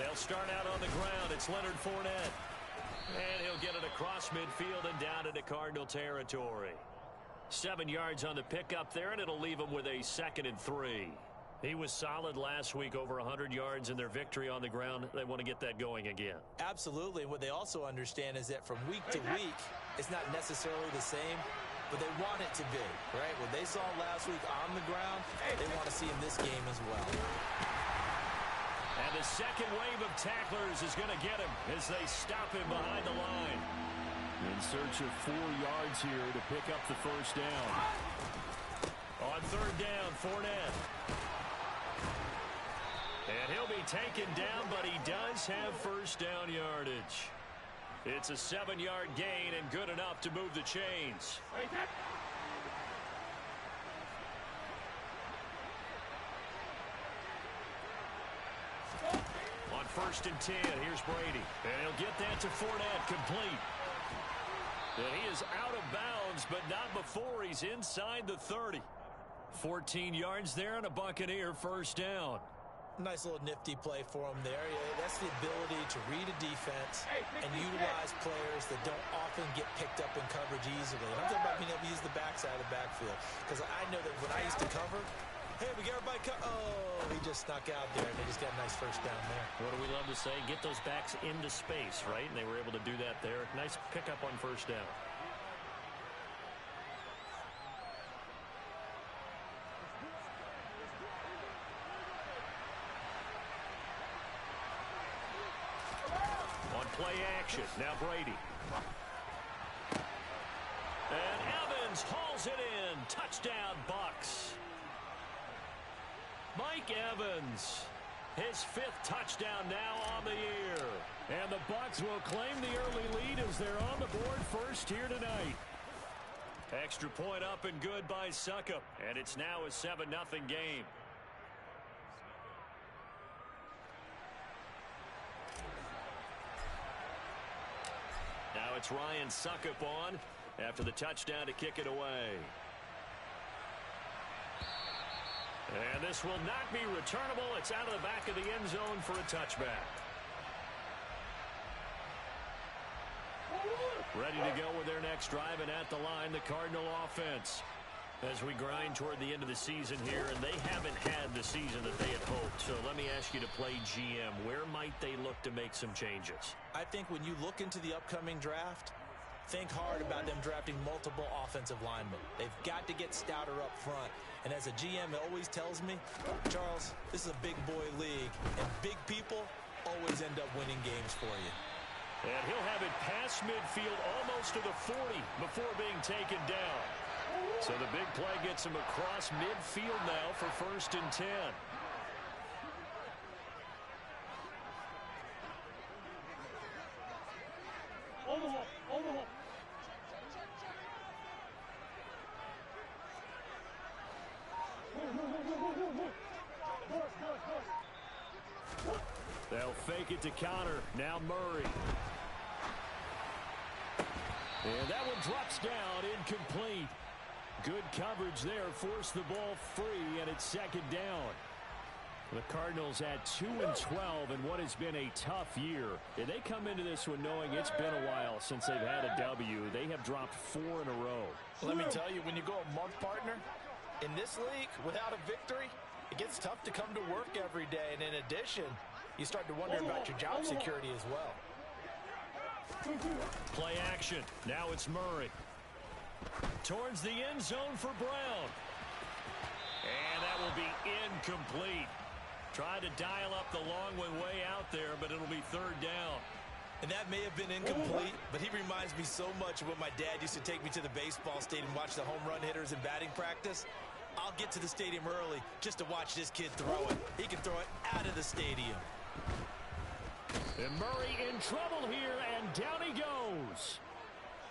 They'll start out on the ground. It's Leonard Fournette. And he'll get it across midfield and down into Cardinal territory. 7 yards on the pickup there, and it'll leave him with a 2nd and 3. He was solid last week, over 100 yards in their victory on the ground. They want to get that going again. Absolutely. And what they also understand is that from week to week, it's not necessarily the same, but they want it to be, right? What they saw last week on the ground, they want to see in this game as well. And the second wave of tacklers is going to get him as they stop him behind the line. In search of 4 yards here to pick up the first down. On 3rd down, Fournette. And he'll be taken down, but he does have first down yardage. It's a 7-yard gain and good enough to move the chains. On 1st and 10, here's Brady. And he'll get that to Fournette, complete. And he is out of bounds, but not before he's inside the 30. 14 yards there and a Buccaneer first down. Nice little nifty play for him there. That's the ability to read a defense and utilize players that don't often get picked up in coverage easily. And I'm talking about being able to use the backside of the backfield. Because I know that when I used to cover, hey, we got everybody oh, he just snuck out there, and they just got a nice first down there. What do we love to say? Get those backs into space, right? And they were able to do that there. Nice pickup on first down. On play action, now Brady. And Evans hauls it in. Touchdown, Bucs. Mike Evans, his 5th touchdown now on the year. And the Bucs will claim the early lead as they're on the board first here tonight. Extra point up and good by Succop. And it's now a 7-0 game. Now it's Ryan Succop on after the touchdown to kick it away. And this will not be returnable. It's out of the back of the end zone for a touchback. Ready to go with their next drive, and at the line, the Cardinal offense. As we grind toward the end of the season here, and they haven't had the season that they had hoped. So let me ask you to play GM. Where might they look to make some changes? I think when you look into the upcoming draft, think hard about them drafting multiple offensive linemen. They've got to get stouter up front. And as a GM, it always tells me, Charles, this is a big boy league, and big people always end up winning games for you. And he'll have it past midfield almost to the 40 before being taken down. So the big play gets him across midfield now for 1st and 10. They'll fake it to counter. Now Murray. And that one drops down, incomplete. Good coverage there, forced the ball free, and it's 2nd down. The Cardinals at 2-12 in what has been a tough year. And they come into this one knowing it's been a while since they've had a W. They have dropped 4 in a row. Let me tell you, when you go a month, partner, in this league, without a victory, it gets tough to come to work every day. And in addition, you start to wonder about your job security as well. Play action. Now it's Murray. Towards the end zone for Brown. And that will be incomplete. Tried to dial up the long one way out there, but it'll be 3rd down. And that may have been incomplete, but he reminds me so much of when my dad used to take me to the baseball stadium and watch the home run hitters in batting practice. I'll get to the stadium early just to watch this kid throw it. He can throw it out of the stadium. And Murray in trouble here, and down he goes.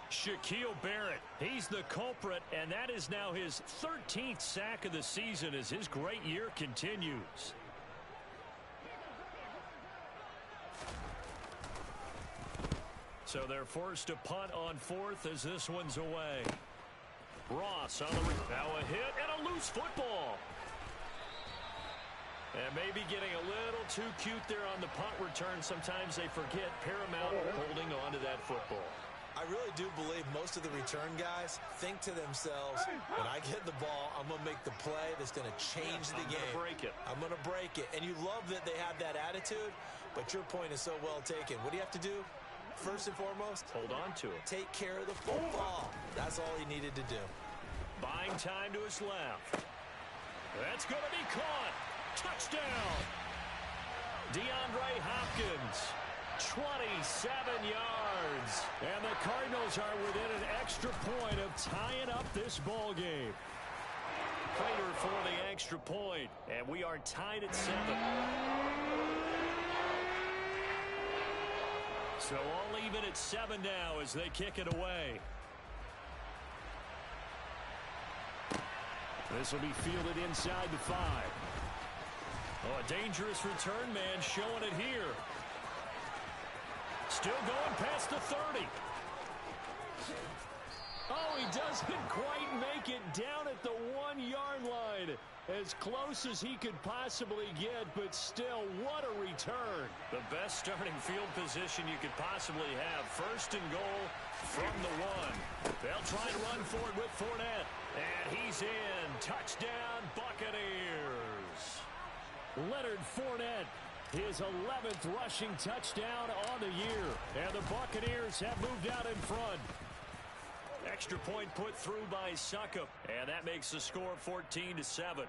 Shaquille Barrett, he's the culprit, and that is now his 13th sack of the season as his great year continues. So they're forced to punt on 4th as this one's away. Ross on the now a hit and a loose football. And maybe getting a little too cute there on the punt return. Sometimes they forget paramount holding on to that football. I really do believe most of the return guys think to themselves, when I get the ball, I'm going to make the play that's going to change the game. I'm going to break it. And you love that they have that attitude, but your point is so well taken. What do you have to do? First and foremost, hold on to it. Take care of the football. That's all he needed to do. Buying time to his left. That's going to be caught. Touchdown. DeAndre Hopkins. 27 yards. And the Cardinals are within an extra point of tying up this ball game. Prater for the extra point. And we are tied at 7. So all even at 7 now as they kick it away. This will be fielded inside the 5. Oh, a dangerous return man showing it here. Still going past the 30. Oh, he doesn't quite make it down at the 1-yard line. As close as he could possibly get, but still, what a return. The best starting field position you could possibly have. First and goal from the 1. They'll try to run for it with Fournette. And he's in. Touchdown, Buccaneers. Leonard Fournette, his 11th rushing touchdown on the year. And the Buccaneers have moved out in front. Extra point put through by Succop. And that makes the score 14-7.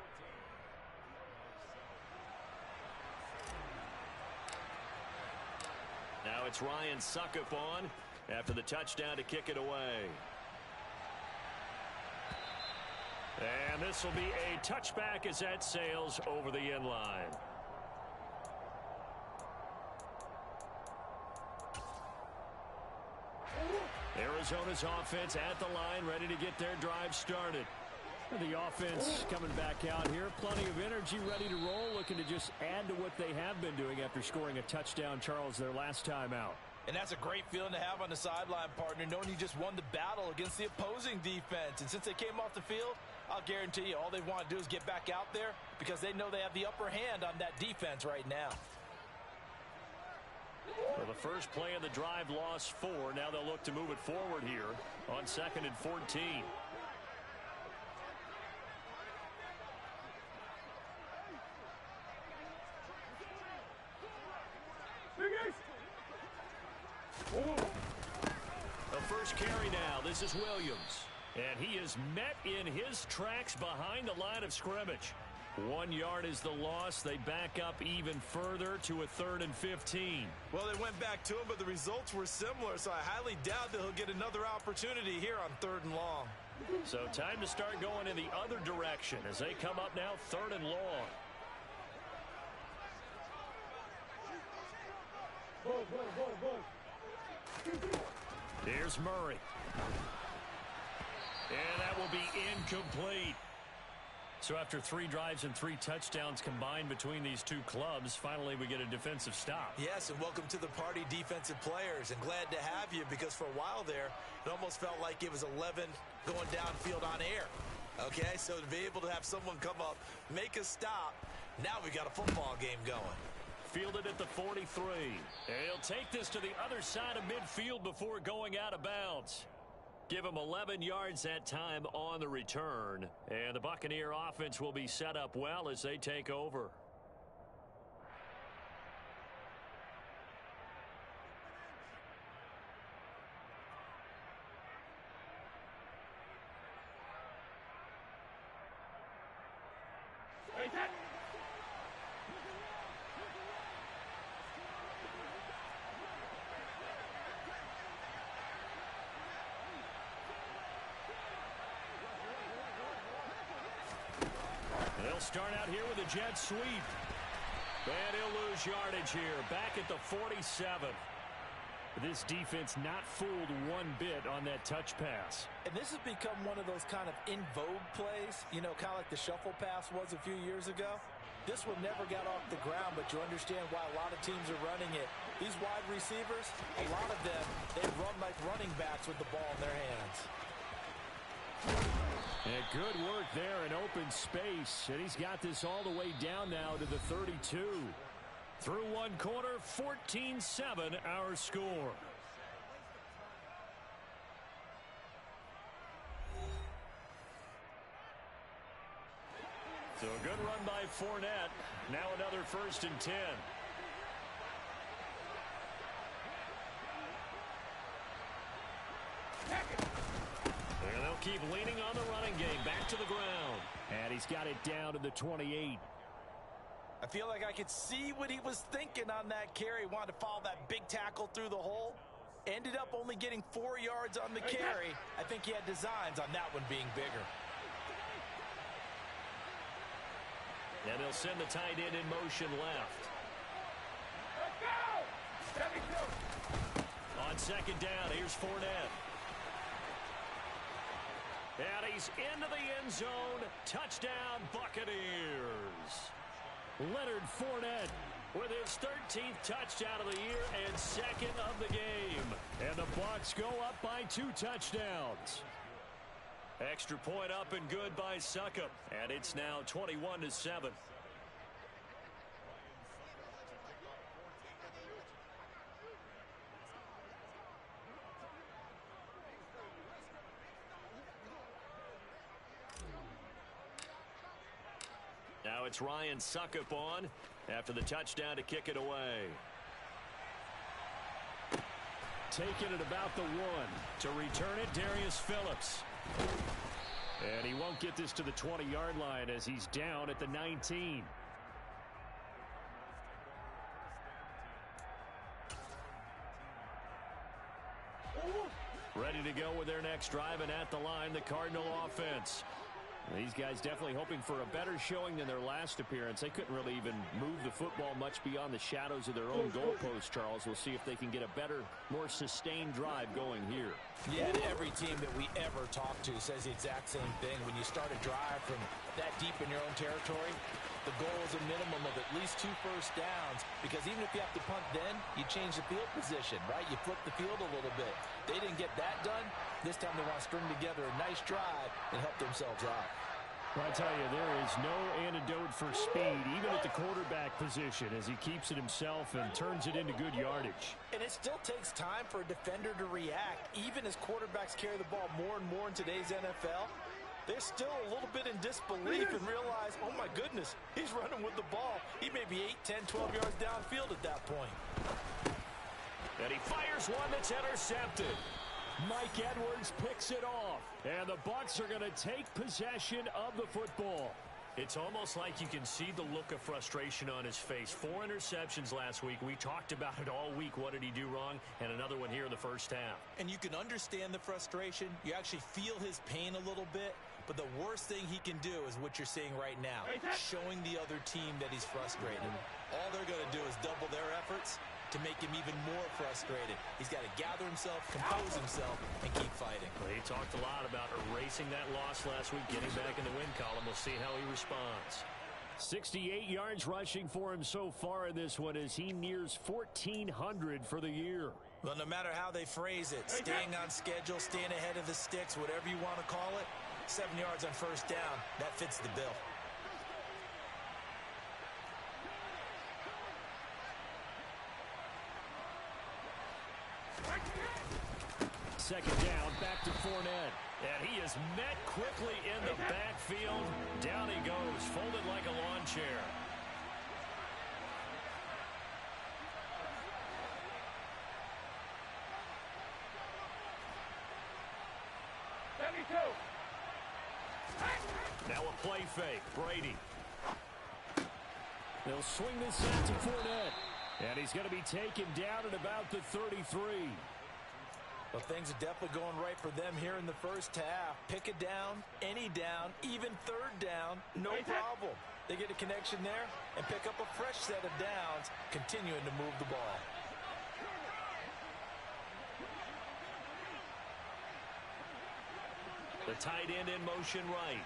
Now it's Ryan Succop on after the touchdown to kick it away. And this will be a touchback as that sails over the end line. Arizona's offense at the line, ready to get their drive started. The offense coming back out here. Plenty of energy, ready to roll, looking to just add to what they have been doing after scoring a touchdown, Charles, their last time out. And that's a great feeling to have on the sideline, partner, knowing you just won the battle against the opposing defense. And since they came off the field, I'll guarantee you all they want to do is get back out there because they know they have the upper hand on that defense right now. For the first play of the drive, lost 4. Now they'll look to move it forward here on 2nd and 14. The first carry now. This is Williams. And he is met in his tracks behind the line of scrimmage. 1 yard is the loss. They back up even further to a 3rd and 15. Well, they went back to him, but the results were similar, so I highly doubt that he'll get another opportunity here on 3rd and long. So time to start going in the other direction as they come up now 3rd and long. Here's Murray. And that will be incomplete. So after 3 drives and 3 touchdowns combined between these two clubs, finally we get a defensive stop. Yes, and welcome to the party, defensive players. And glad to have you because for a while there, it almost felt like it was 11 going downfield on air. Okay, so to be able to have someone come up, make a stop, now we got a football game going. Fielded at the 43. And he'll take this to the other side of midfield before going out of bounds. Give him 11 yards that time on the return. And the Buccaneer offense will be set up well as they take over. They'll start out here with a jet sweep. And he'll lose yardage here. Back at the 47. This defense not fooled one bit on that touch pass. And this has become one of those kind of in vogue plays, you know, kind of like the shuffle pass was a few years ago. This one never got off the ground, but you understand why a lot of teams are running it. These wide receivers, a lot of them, they run like running backs with the ball in their hands. And good work there in open space. And he's got this all the way down now to the 32. Through one quarter, 14-7 our score. So a good run by Fournette. Now another 1st and 10. And they'll keep leaning on the running game. Back to the ground. And he's got it down to the 28. I feel like I could see what he was thinking on that carry. Wanted to follow that big tackle through the hole. Ended up only getting 4 yards on the carry. I think he had designs on that one being bigger. And they'll send the tight end in motion left. On 2nd down, here's Fournette. And he's into the end zone. Touchdown, Buccaneers. Leonard Fournette with his 13th touchdown of the year and 2nd of the game. And the Bucs go up by 2 touchdowns. Extra point up and good by Succop. And it's now 21-7. Now it's Ryan Succop on after the touchdown to kick it away. Taking it about the 1. To return it, Darius Phillips. And he won't get this to the 20-yard line as he's down at the 19. Ready to go with their next drive, and at the line, the Cardinal offense. These guys definitely hoping for a better showing than their last appearance. They couldn't really even move the football much beyond the shadows of their own goalpost, Charles. We'll see if they can get a better, more sustained drive going here. Yeah, and every team that we ever talk to says the exact same thing. When you start a drive from that deep in your own territory, the goal is a minimum of at least 2 first downs, because even if you have to punt then, you change the field position, right? You flip the field a little bit. They didn't get that done. This time they want to string together a nice drive and help themselves out. Well, I tell you, there is no antidote for speed, even at the quarterback position, as he keeps it himself and turns it into good yardage. And it still takes time for a defender to react. Even as quarterbacks carry the ball more and more in today's NFL, they're still a little bit in disbelief and realize, oh my goodness, he's running with the ball. He may be 8, 10, 12 yards downfield at that point. And he fires one that's intercepted. Mike Edwards picks it off. And the Bucs are going to take possession of the football. It's almost like you can see the look of frustration on his face. 4 interceptions last week. We talked about it all week. What did he do wrong? And another one here in the first half. And you can understand the frustration. You actually feel his pain a little bit. But the worst thing he can do is what you're seeing right now, showing the other team that he's frustrated. All they're going to do is double their efforts to make him even more frustrated. He's got to gather himself, compose himself, and keep fighting. Well, he talked a lot about erasing that loss last week, getting back in the win column. We'll see how he responds. 68 yards rushing for him so far in this one as he nears 1,400 for the year. Well, no matter how they phrase it, staying on schedule, staying ahead of the sticks, whatever you want to call it, 7 yards on first down, that fits the bill. Second down, back to Fournette. And he is met quickly in the backfield. Down he goes, folded like a lawn chair. Now a play fake, Brady. They'll swing this out to Fournette. And he's going to be taken down at about the 33. Well, things are definitely going right for them here in the first half. Pick it down, any down, even third down, no problem. They get a connection there and pick up a fresh set of downs, continuing to move the ball. The tight end in motion right.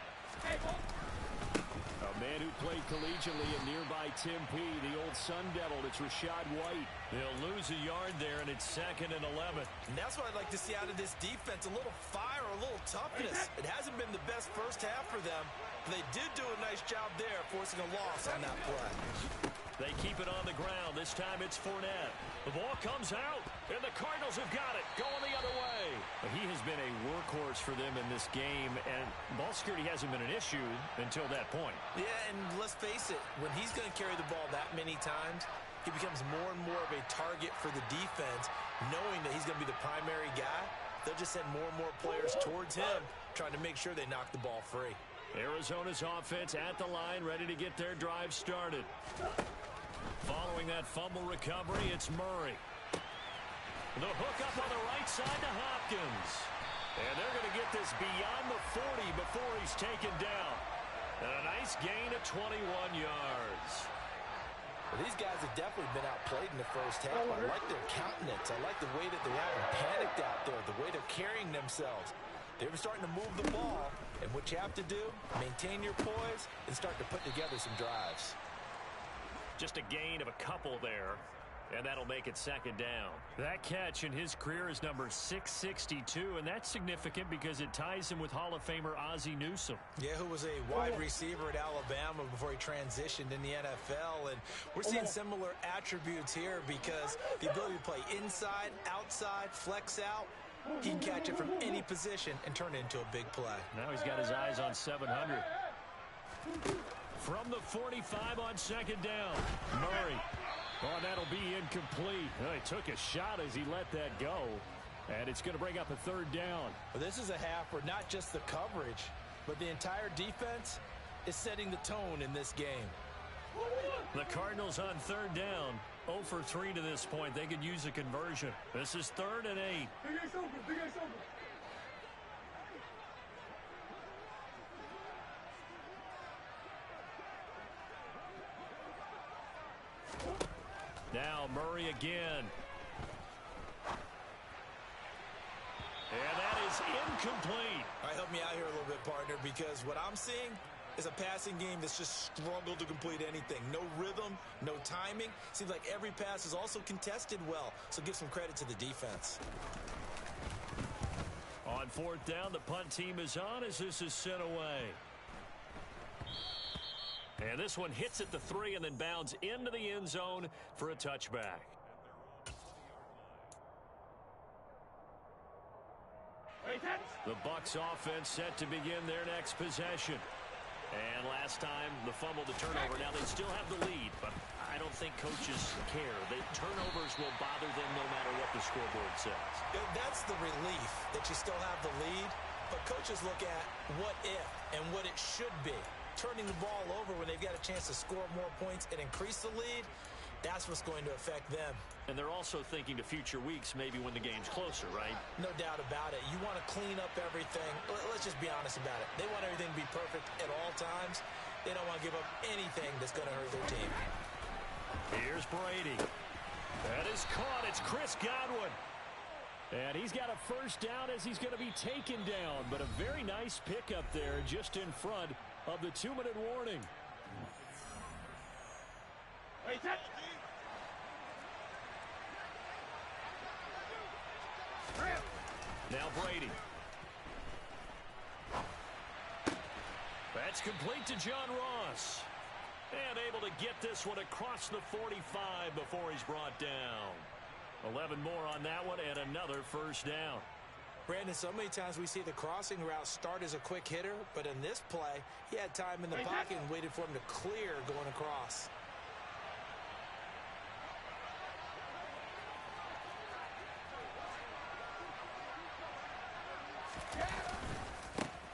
A man who played collegiately in nearby Tempe, the old Sun Devil. It's Rachaad White. They'll lose a yard there, and it's 2nd and 11. And that's what I'd like to see out of this defense, a little fire, a little toughness. It hasn't been the best first half for them, but they did do a nice job there, forcing a loss on that play. They keep it on the ground. This time it's Fournette. The ball comes out, and the Cardinals have got it, going the other way. He has been a workhorse for them in this game, and ball security hasn't been an issue until that point. Yeah, and let's face it, when he's going to carry the ball that many times, he becomes more and more of a target for the defense, knowing that he's going to be the primary guy. They'll just send more and more players towards him, trying to make sure they knock the ball free. Arizona's offense at the line, ready to get their drive started. Following that fumble recovery, it's Murray. The hook up on the right side to Hopkins. And they're going to get this beyond the 40 before he's taken down. And a nice gain of 21 yards. Well, these guys have definitely been outplayed in the first half. I like their countenance. I like the way that they haven't panicked out there, the way they're carrying themselves. They were starting to move the ball, and what you have to do, maintain your poise and start to put together some drives. Just a gain of a couple there, and that'll make it 2nd down. That catch in his career is number 662, and that's significant because it ties him with Hall of Famer Ozzie Newsome. Yeah, who was a wide receiver at Alabama before he transitioned in the NFL, and we're seeing similar attributes here because the ability to play inside, outside, flex out, he can catch it from any position and turn it into a big play. Now he's got his eyes on 700. From the 45 on 2nd down, Murray. Oh, that'll be incomplete. He took a shot as he let that go, and it's going to bring up a 3rd down. Well, this is a half where not just the coverage, but the entire defense is setting the tone in this game. The Cardinals on 3rd down, 0 for 3 to this point. They could use a conversion. This is 3rd and 8. Now Murray again. And that is incomplete. All right, help me out here a little bit, partner, because what I'm seeing is a passing game that's just struggled to complete anything. No rhythm, no timing. Seems like every pass is also contested well, so give some credit to the defense. On 4th down, the punt team is on as this is sent away. And this one hits at the 3 and then bounds into the end zone for a touchback. The Bucs offense set to begin their next possession. And last time, the fumble, the turnover. Now they still have the lead, but I don't think coaches care. The turnovers will bother them no matter what the scoreboard says. That's the relief that you still have the lead, but coaches look at what if and what it should be. Turning the ball over when they've got a chance to score more points and increase the lead, that's what's going to affect them. And they're also thinking to future weeks, maybe when the game's closer, right? No doubt about it. You want to clean up everything. Let's just be honest about it. They want everything to be perfect at all times. They don't want to give up anything that's going to hurt their team. Here's Brady. That is caught. It's Chris Godwin. And he's got a 1st down as he's going to be taken down. But a very nice pickup there just in front of the 2-minute warning. Now Brady. That's complete to John Ross. And able to get this one across the 45 before he's brought down. 11 more on that one and another 1st down. Brandon, so many times we see the crossing route start as a quick hitter, but in this play, he had time in the pocket and waited for him to clear going across.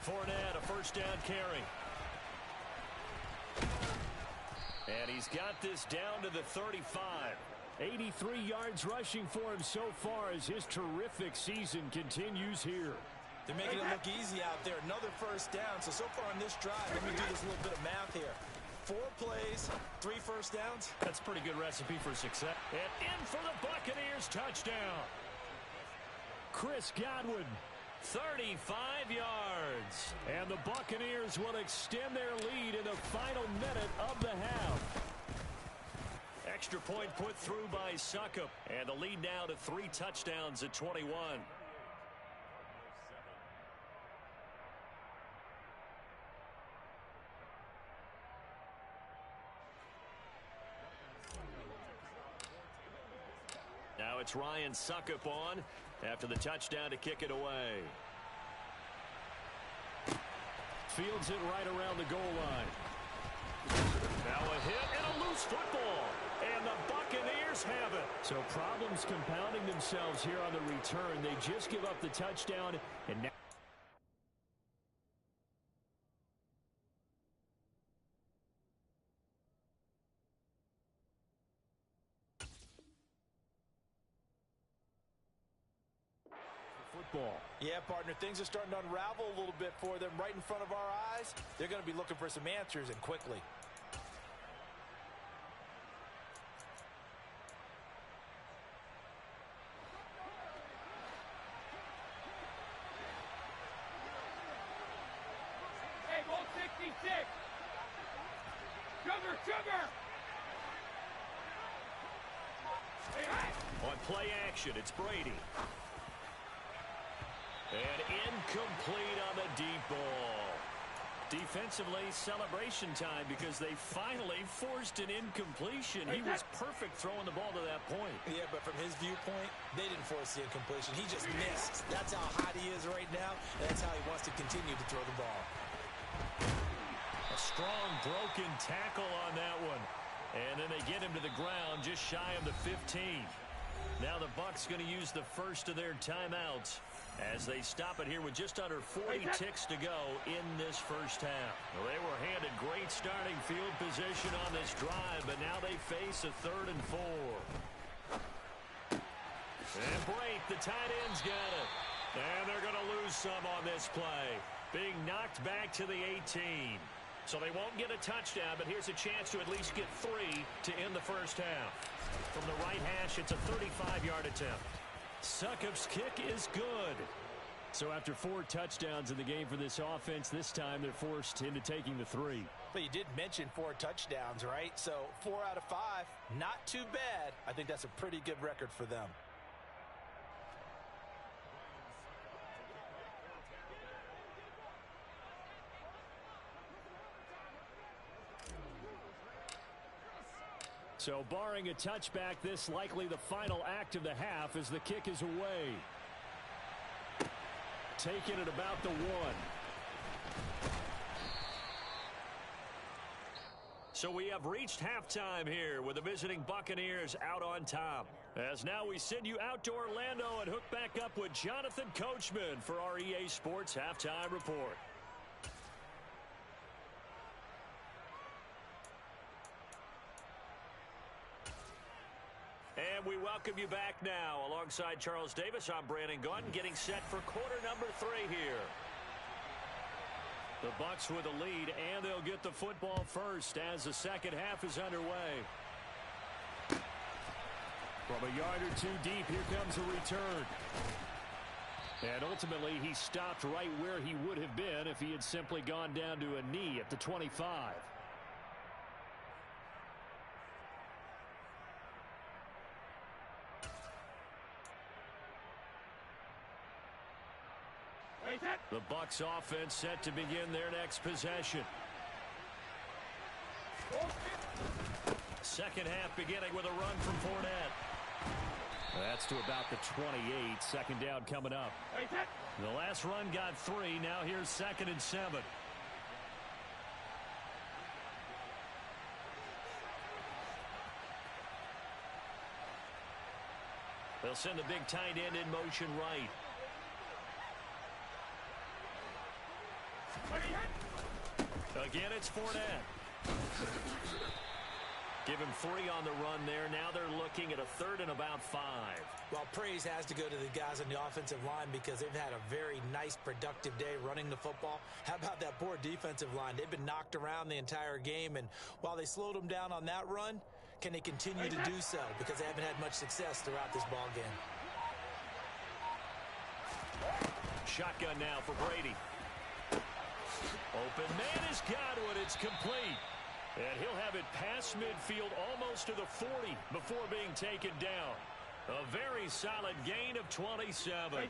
Fournette, a 1st down carry. And he's got this down to the 35. 83 yards rushing for him so far as his terrific season continues here. They're making it look easy out there. Another 1st down. So far on this drive, let me do this little bit of math here. 4 plays, 3 1st downs. That's a pretty good recipe for success. And in for the Buccaneers touchdown. Chris Godwin 35 yards. And the Buccaneers will extend their lead in the final minute of the half. Extra point put through by Succop. And the lead now to 3 touchdowns at 21. Now it's Ryan Succop on after the touchdown to kick it away. Fields it right around the goal line. Now a hit and a loose football. And the Buccaneers have it. So problems compounding themselves here on the return. They just give up the touchdown, and now football. Yeah, partner, things are starting to unravel a little bit for them right in front of our eyes. They're going to be looking for some answers, and quickly. Hey, ball 66. Sugar. On play action, it's Brady. And incomplete on the deep ball. Defensively, celebration time because they finally forced an incompletion. He was perfect throwing the ball to that point. Yeah, but from his viewpoint, they didn't force the incompletion. He just missed. That's how hot he is right now, and that's how he wants to continue to throw the ball. A strong broken tackle on that one. And then they get him to the ground just shy of the 15. Now the Bucs going to use the first of their timeouts as they stop it here with just under 40 ticks to go in this first half. Well, they were handed great starting field position on this drive, but now they face a 3rd and 4. And break, the tight end's got it. And they're going to lose some on this play, being knocked back to the 18. So they won't get a touchdown, but here's a chance to at least get 3 to end the first half. From the right hash, it's a 35-yard attempt. Succop's kick is good. So after 4 touchdowns in the game for this offense, this time they're forced into taking the 3. But you did mention 4 touchdowns, right? So 4 out of 5, not too bad. I think that's a pretty good record for them. So barring a touchback, this likely the final act of the half as the kick is away. Taken at about the 1. So we have reached halftime here with the visiting Buccaneers out on top. As now we send you out to Orlando and hook back up with Jonathan Coachman for our EA Sports Halftime Report. And we welcome you back now. Alongside Charles Davis, I'm Brandon Gaudin, getting set for quarter number 3 here. The Bucs with a lead, and they'll get the football first as the second half is underway. From a yard or 2 deep, here comes a return. And ultimately, he stopped right where he would have been if he had simply gone down to a knee at the 25. The Bucs offense set to begin their next possession. Second half beginning with a run from Fournette. That's to about the 28. Second down coming up. The last run got 3. Now here's 2nd and 7. They'll send the big tight end in motion right. Again, it's Fournette. Give him 3 on the run there. Now they're looking at a 3rd and about 5. Well, praise has to go to the guys on the offensive line because they've had a very nice, productive day running the football. How about that poor defensive line? They've been knocked around the entire game, and while they slowed them down on that run, can they continue to do so? Because they haven't had much success throughout this ball game. Shotgun now for Brady. Open man has got one. It's complete. And he'll have it past midfield almost to the 40 before being taken down. A very solid gain of 27.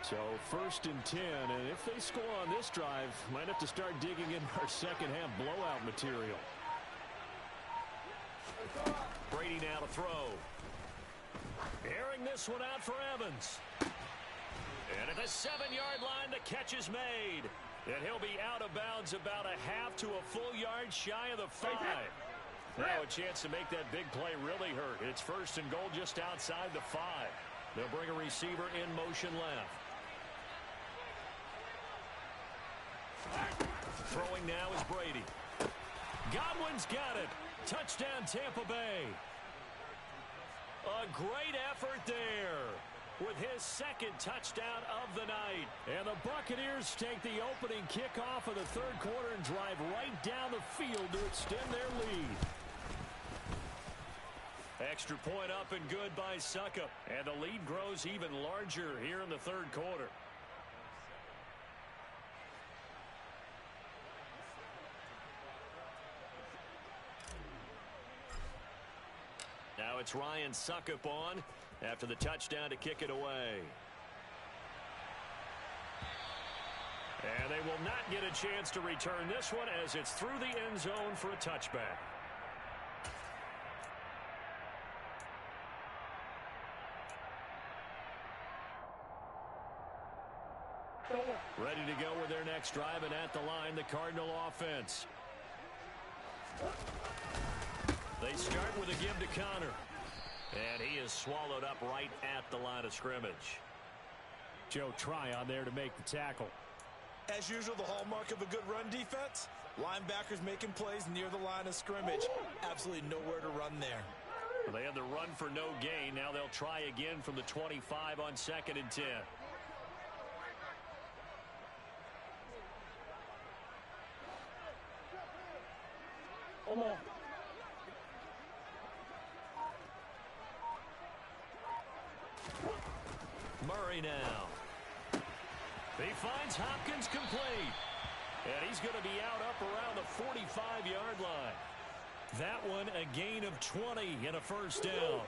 So 1st and 10, and if they score on this drive, might have to start digging in our second half blowout material. Brady now to throw. Airing this one out for Evans. And at the 7-yard line, the catch is made. And he'll be out of bounds about a half to a full yard shy of the 5. Now a chance to make that big play really hurt. It's 1st and goal just outside the 5. They'll bring a receiver in motion left. Throwing now is Brady. Godwin's got it. Touchdown Tampa Bay. A great effort there with his 2nd touchdown of the night. And the Buccaneers take the opening kickoff of the 3rd quarter and drive right down the field to extend their lead. Extra point up and good by Succop. And the lead grows even larger here in the 3rd quarter. Now it's Ryan Succop on after the touchdown to kick it away. And they will not get a chance to return this one as it's through the end zone for a touchback. Ready to go with their next drive, and at the line, the Cardinal offense. They start with a give to Connor. And he is swallowed up right at the line of scrimmage. Joe Tryon there to make the tackle. As usual, the hallmark of a good run defense, linebackers making plays near the line of scrimmage. Absolutely nowhere to run there. Well, they had the run for no gain. Now they'll try again from the 25 on 2nd and 10. Murray now. He finds Hopkins complete. And he's going to be out up around the 45-yard line. That one a gain of 20 and a 1st down.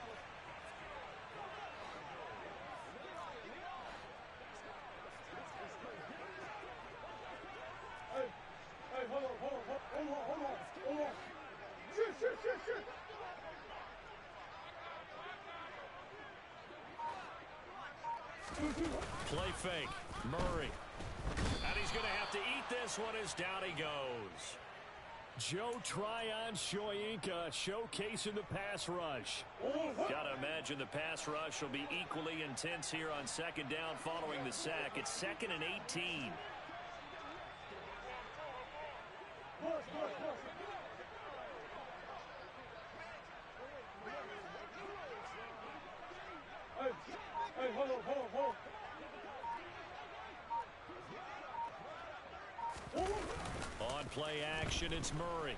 Play fake. Murray. And he's going to have to eat this one as down he goes. Joe Tryon Shoyinka showcasing the pass rush. Got to imagine the pass rush will be equally intense here on 2nd down following the sack. It's 2nd and 18. On play action, it's Murray.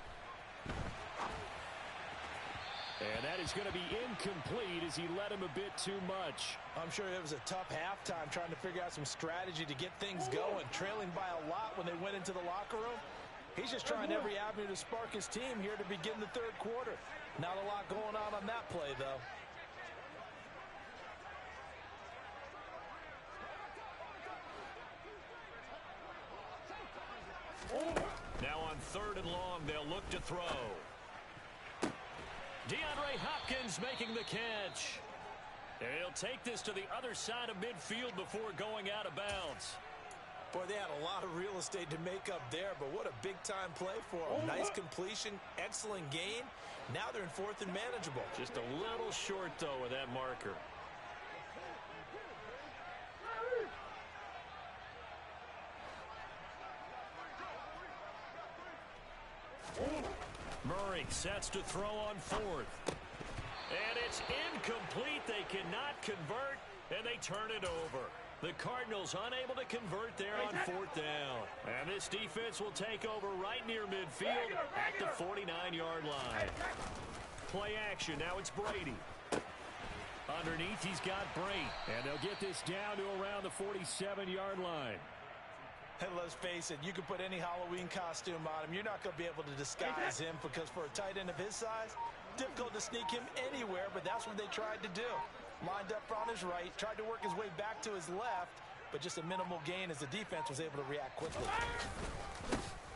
And that is going to be incomplete as he led him a bit too much. I'm sure it was a tough halftime trying to figure out some strategy to get things going. Trailing by a lot when they went into the locker room. He's just trying every avenue to spark his team here to begin the 3rd quarter. Not a lot going on that play, though. Now on 3rd and long, they'll look to throw. DeAndre Hopkins making the catch. And he'll take this to the other side of midfield before going out of bounds. Boy, they had a lot of real estate to make up there, but what a big-time play for them. Nice completion, excellent gain. Now they're in 4th and manageable. Just a little short, though, with that marker. Murray sets to throw on 4th. And it's incomplete. They cannot convert, and they turn it over. The Cardinals unable to convert there on 4th down. And this defense will take over right near midfield at the 49-yard line. Play action. Now it's Brady. A Underneath, he's got Brate. And they'll get this down to around the 47-yard line. And let's face it, you can put any Halloween costume on him. You're not going to be able to disguise him because for a tight end of his size, difficult to sneak him anywhere, but that's what they tried to do. Lined up on his right, tried to work his way back to his left, but just a minimal gain as the defense was able to react quickly.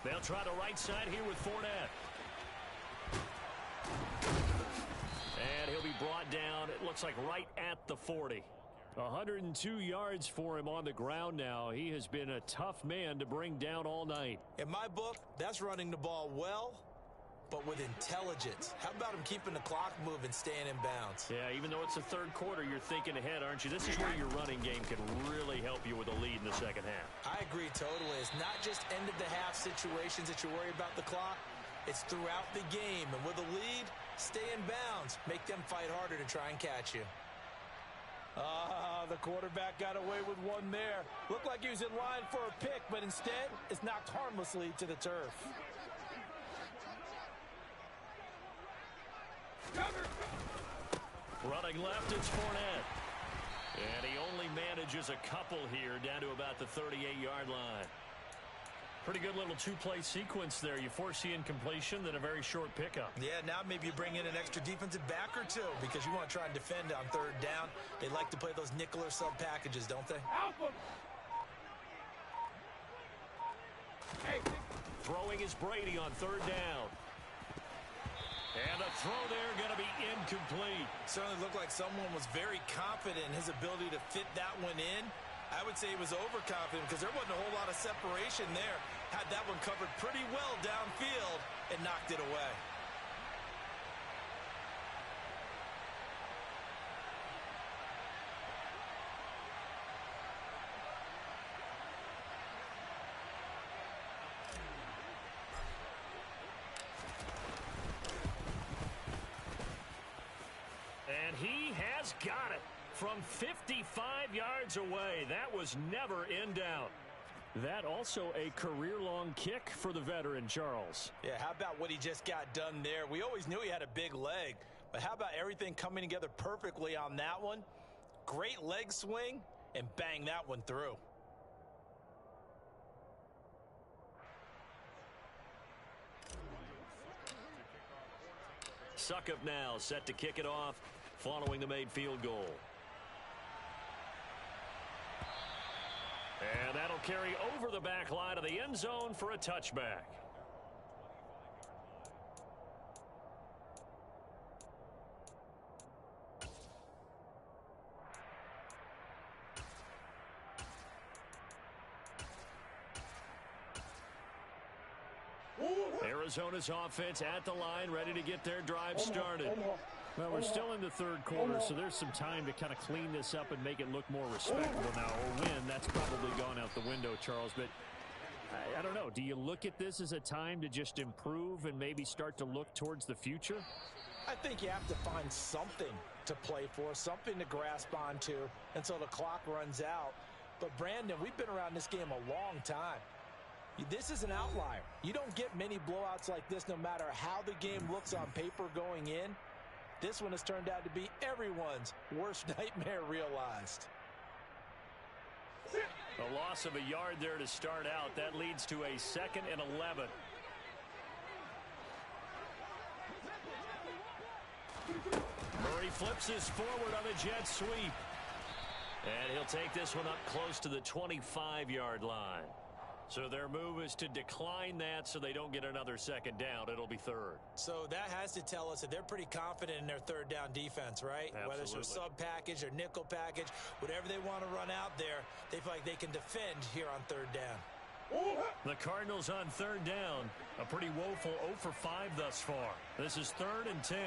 They'll try the right side here with Fournette. And he'll be brought down, it looks like right at the 40. 102 yards for him on the ground now. He has been a tough man to bring down all night. In my book, that's running the ball well, but with intelligence. How about him keeping the clock moving, staying in bounds? Yeah, even though it's the third quarter, you're thinking ahead, aren't you? This is where your running game can really help you with a lead in the second half. I agree totally. It's not just end-of-the-half situations that you worry about the clock. It's throughout the game. And with a lead, stay in bounds. Make them fight harder to try and catch you. The quarterback got away with one there. Looked like he was in line for a pick, but instead, it's knocked harmlessly to the turf. Running left, it's Fournette. And he only manages a couple here down to about the 38-yard line. Pretty good little two-play sequence there. You force the incompletion, then a very short pickup. Yeah, now maybe you bring in an extra defensive back or two because you want to try and defend on third down. They like to play those nickel or sub packages, don't they? Throwing is Brady on third down. And the throw there going to be incomplete. Certainly looked like someone was very confident in his ability to fit that one in. I would say he was overconfident because there wasn't a whole lot of separation there. Had that one covered pretty well downfield and knocked it away. And he has got it. From 55 yards away, that was never in doubt. That also a career-long kick for the veteran, Charles. Yeah, how about what he just got done there? We always knew he had a big leg, but how about everything coming together perfectly on that one? Great leg swing, and bang that one through. Succop now set to kick it off following the made field goal. And that'll carry over the back line of the end zone for a touchback. Arizona's offense at the line, ready to get their drive started. Well, we're still in the third quarter, so there's some time to kind of clean this up and make it look more respectable now. Or win, that's probably gone out the window, Charles. But I don't know. Do you look at this as a time to just improve and maybe start to look towards the future? I think you have to find something to play for, something to grasp onto until the clock runs out. But, Brandon, we've been around this game a long time. This is an outlier. You don't get many blowouts like this no matter how the game looks on paper going in. This one has turned out to be everyone's worst nightmare realized. A loss of a yard there to start out. That leads to a 2nd and 11. Murray flips this forward on a jet sweep. And he'll take this one up close to the 25-yard line. So their move is to decline that so they don't get another second down. It'll be third. So that has to tell us that they're pretty confident in their third down defense, right? Absolutely. Whether it's their sub package or nickel package, whatever they want to run out there, they feel like they can defend here on third down. The Cardinals on third down. A pretty woeful 0 for 5 thus far. This is 3rd and 10.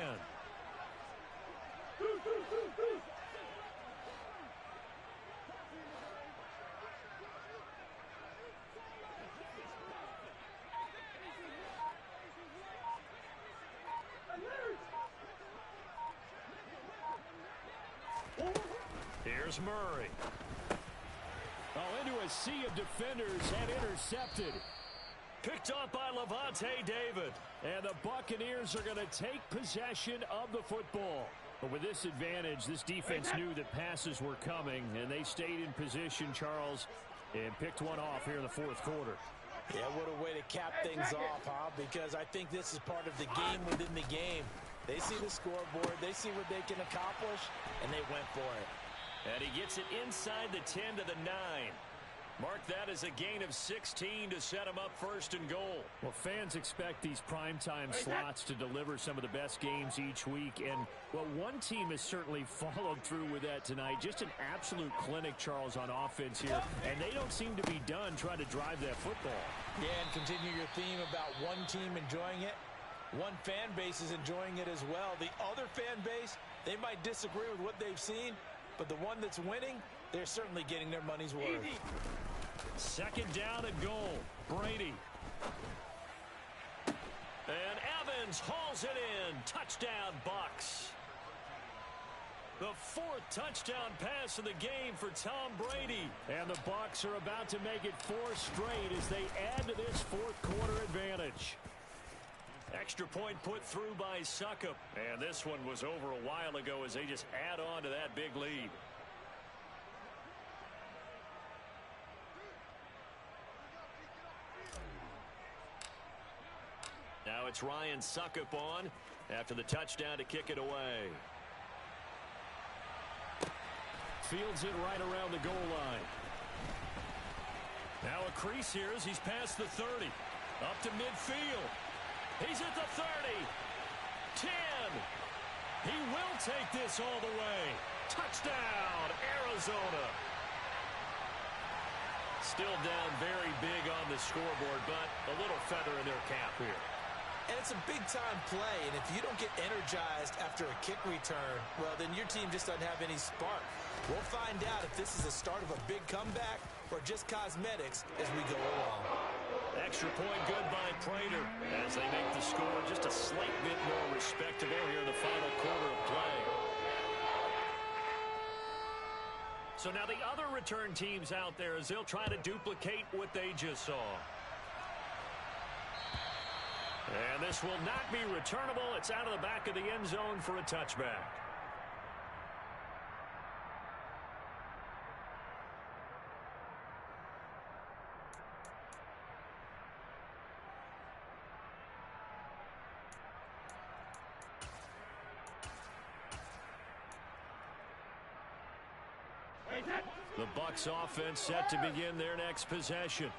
Here's Murray. Into a sea of defenders and intercepted. Picked up by Lavonte David. And the Buccaneers are going to take possession of the football. But with this advantage, this defense knew that passes were coming, and they stayed in position, Charles, and picked one off here in the fourth quarter. Yeah, what a way to cap things off, huh? Because I think this is part of the game within the game. They see the scoreboard, they see what they can accomplish, and they went for it. And he gets it inside the 10 to the 9. Mark that as a gain of 16 to set him up first and goal. Well, fans expect these primetime slots to deliver some of the best games each week. And, well, one team has certainly followed through with that tonight. Just an absolute clinic, Charles, on offense here. And they don't seem to be done trying to drive that football. Yeah, and continue your theme about one team enjoying it. One fan base is enjoying it as well. The other fan base, they might disagree with what they've seen, but the one that's winning, they're certainly getting their money's worth. Second down and goal. Brady. And Evans hauls it in. Touchdown, Bucs. The fourth touchdown pass of the game for Tom Brady. And the Bucs are about to make it 4 straight as they add to this fourth quarter advantage. Extra point put through by Succop. And this one was over a while ago as they just add on to that big lead. Now it's Ryan Succop on after the touchdown to kick it away. Fields it right around the goal line. Now a crease here as he's past the 30. Up to midfield. He's at the 30. 10. He will take this all the way. Touchdown, Arizona. Still down very big on the scoreboard, but a little feather in their cap here. And it's a big-time play, and if you don't get energized after a kick return, well, then your team just doesn't have any spark. We'll find out if this is the start of a big comeback or just cosmetics as we go along. Extra point good by Prater as they make the score just a slight bit more respectable here in the final quarter of play. So now the other return teams out there as they'll try to duplicate what they just saw. And this will not be returnable. It's out of the back of the end zone for a touchback. The Bucs offense set to begin their next possession.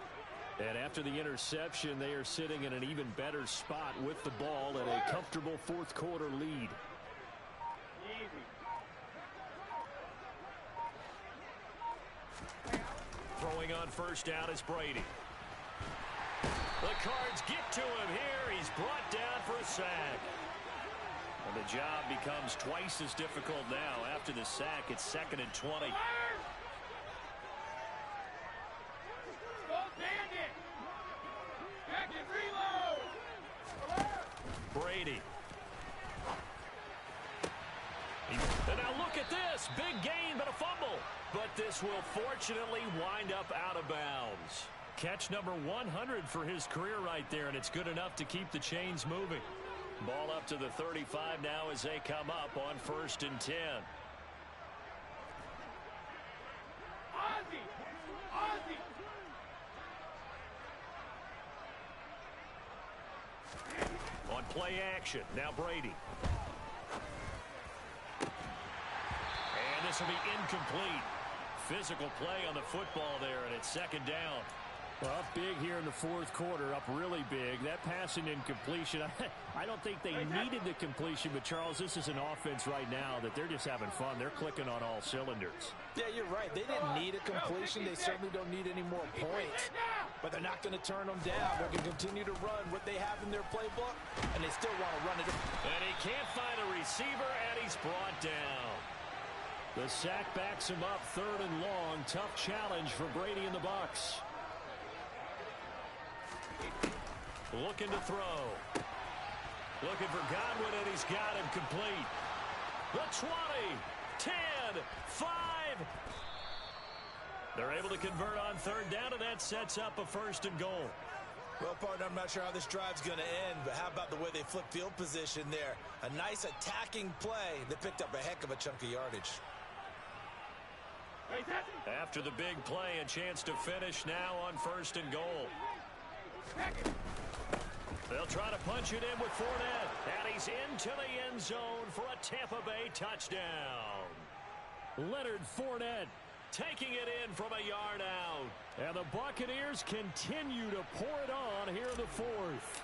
And after the interception, they are sitting in an even better spot with the ball and a comfortable fourth quarter lead. Throwing on first down is Brady. The Cards get to him here. He's brought down for a sack. And the job becomes twice as difficult now. After the sack, it's 2nd and 20. Brady. And now look at this. Big gain, but a fumble. But this will fortunately wind up out of bounds. Catch number 100 for his career right there, and it's good enough to keep the chains moving. Ball up to the 35 now as they come up on 1st and 10. On play action, now Brady. And this will be incomplete. Physical play on the football there, and it's 2nd down. Well, up big here in the fourth quarter, up really big. That passing incompletion, I don't think they needed the completion, but Charles, this is an offense right now that they're just having fun. They're clicking on all cylinders. Yeah, you're right. They didn't need a completion. They certainly don't need any more points. But they're not going to turn them down. They're going to continue to run what they have in their playbook, and they still want to run it. And he can't find a receiver, and he's brought down. The sack backs him up 3rd and long. Tough challenge for Brady and the Bucs. Looking to throw. Looking for Godwin, and he's got him complete. The 20, 10, 5. They're able to convert on 3rd down, and that sets up a 1st and goal. Well, partner, I'm not sure how this drive's going to end, but how about the way they flip field position there? A nice attacking play that picked up a heck of a chunk of yardage. After the big play, a chance to finish now on 1st and goal. They'll try to punch it in with Fournette. And he's into the end zone for a Tampa Bay touchdown. Leonard Fournette taking it in from a yard out. And the Buccaneers continue to pour it on here in the 4th.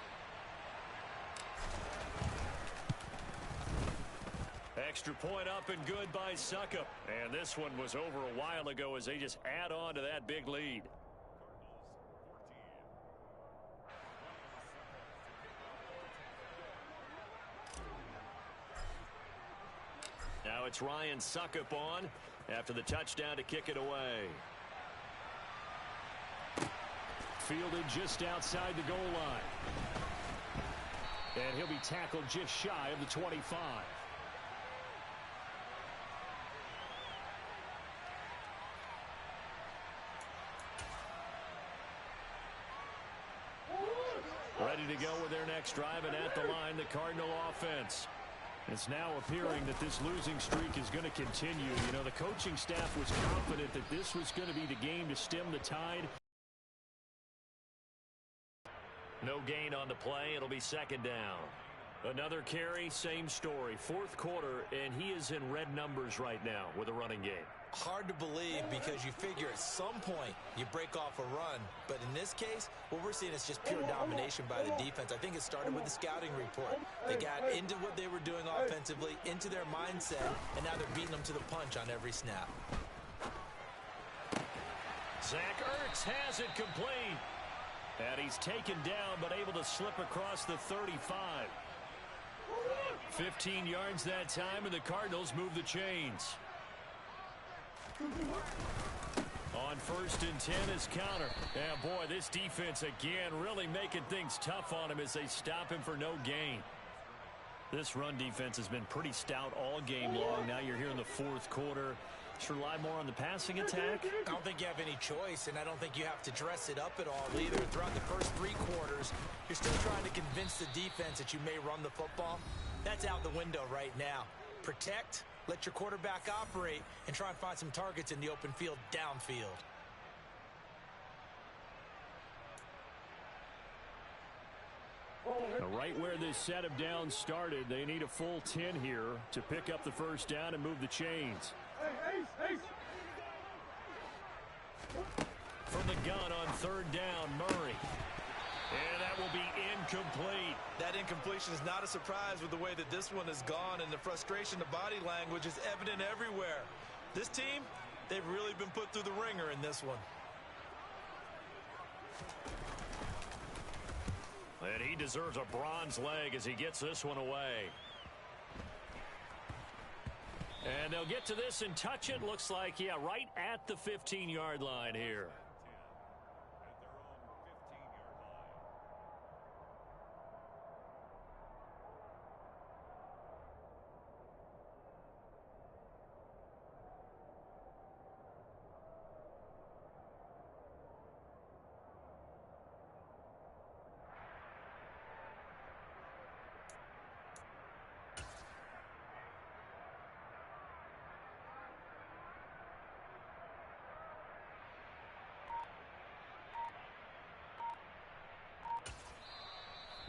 Extra point up and good by Succop. And this one was over a while ago as they just add on to that big lead. Now it's Ryan Succop on after the touchdown to kick it away. Fielded just outside the goal line. And he'll be tackled just shy of the 25. Ready to go with their next drive, and at the line, the Cardinal offense. It's now appearing that this losing streak is going to continue. You know, the coaching staff was confident that this was going to be the game to stem the tide. No gain on the play. It'll be 2nd down. Another carry, same story. 4th quarter, and he is in red numbers right now with a running game. Hard to believe because you figure at some point you break off a run. But in this case, what we're seeing is just pure domination by the defense. I think it started with the scouting report. They got into what they were doing offensively, into their mindset, and now they're beating them to the punch on every snap. Zach Ertz has it complete. And he's taken down but able to slip across the 35. 15 yards that time, and the Cardinals move the chains. On 1st and 10 is counter. And boy, this defense again really making things tough on him as they stop him for no gain. This run defense has been pretty stout all game long. Now you're here in the 4th quarter. Should rely more on the passing attack. I don't think you have any choice, and I don't think you have to dress it up at all either. Throughout the first 3 quarters, you're still trying to convince the defense that you may run the football. That's out the window right now. Protect, let your quarterback operate, and try and find some targets in the open field downfield. Right where this set of downs started, they need a full 10 here to pick up the 1st down and move the chains. From the gun on 3rd down, Murray. And that will be incomplete. That incompletion is not a surprise with the way that this one has gone, and the frustration, the body language is evident everywhere. This team, they've really been put through the ringer in this one. And he deserves a bronze leg as he gets this one away. And they'll get to this and touch it. Looks like, yeah, right at the 15-yard line here.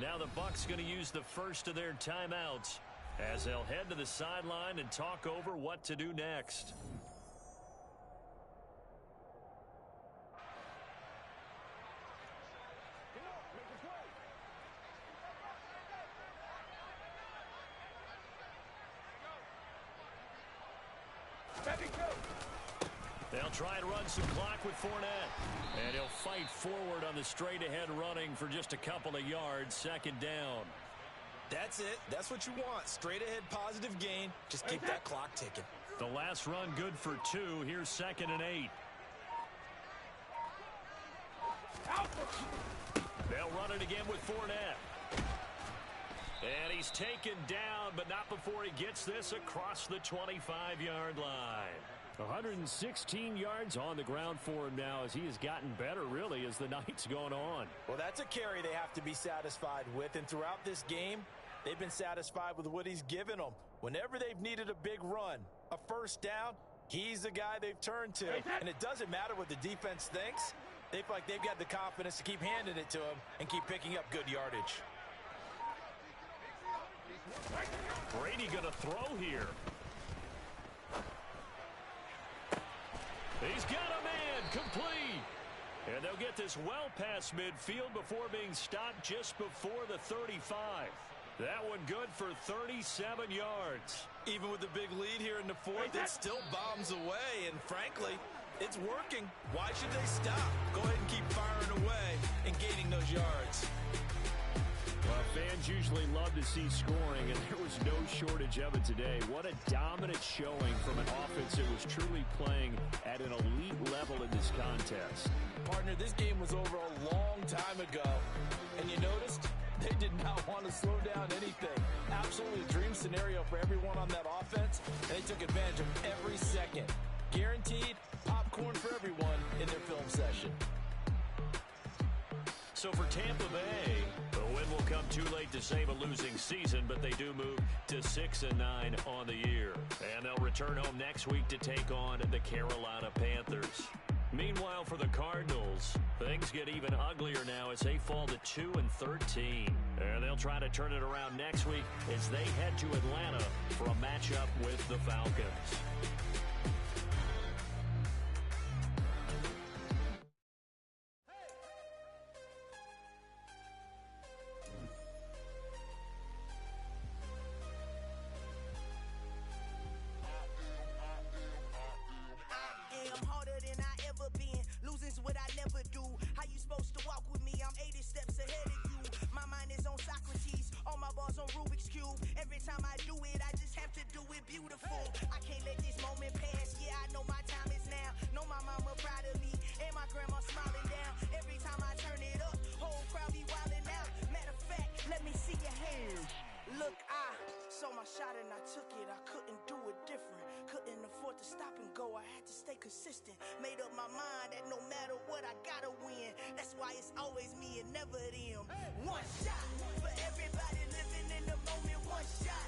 Now the Bucs going to use the first of their timeouts as they'll head to the sideline and talk over what to do next. They'll try and run some clock with Fournette. And he'll fight forward on the straight-ahead running for just a couple of yards. 2nd down. That's it. That's what you want. Straight-ahead positive gain. Just keep that clock ticking. The last run good for 2. Here's 2nd and 8. They'll run it again with Fournette. And he's taken down, but not before he gets this across the 25-yard line. 116 yards on the ground for him now as he has gotten better, really, as the night's gone on. Well, that's a carry they have to be satisfied with, and throughout this game, they've been satisfied with what he's given them. Whenever they've needed a big run, a first down, he's the guy they've turned to. And it doesn't matter what the defense thinks. They feel like they've got the confidence to keep handing it to him and keep picking up good yardage. Brady going to throw here. He's got a man, complete. And they'll get this well past midfield before being stopped just before the 35. That one good for 37 yards. Even with the big lead here in the fourth, it still bombs away. And frankly, it's working. Why should they stop? Go ahead and keep firing away and gaining those yards. Well, fans usually love to see scoring, and there was no shortage of it today. What a dominant showing from an offense that was truly playing at an elite level in this contest. Partner, this game was over a long time ago, and you noticed they did not want to slow down anything. Absolutely a dream scenario for everyone on that offense, and they took advantage of every second. Guaranteed popcorn for everyone in their film session. So for Tampa Bay, the win will come too late to save a losing season, but they do move to 6-9 on the year. And they'll return home next week to take on the Carolina Panthers. Meanwhile, for the Cardinals, things get even uglier now as they fall to 2-13. And they'll try to turn it around next week as they head to Atlanta for a matchup with the Falcons. Consistent, made up my mind that no matter what I gotta win. That's why it's always me and never them. One shot for everybody living in the moment. One shot.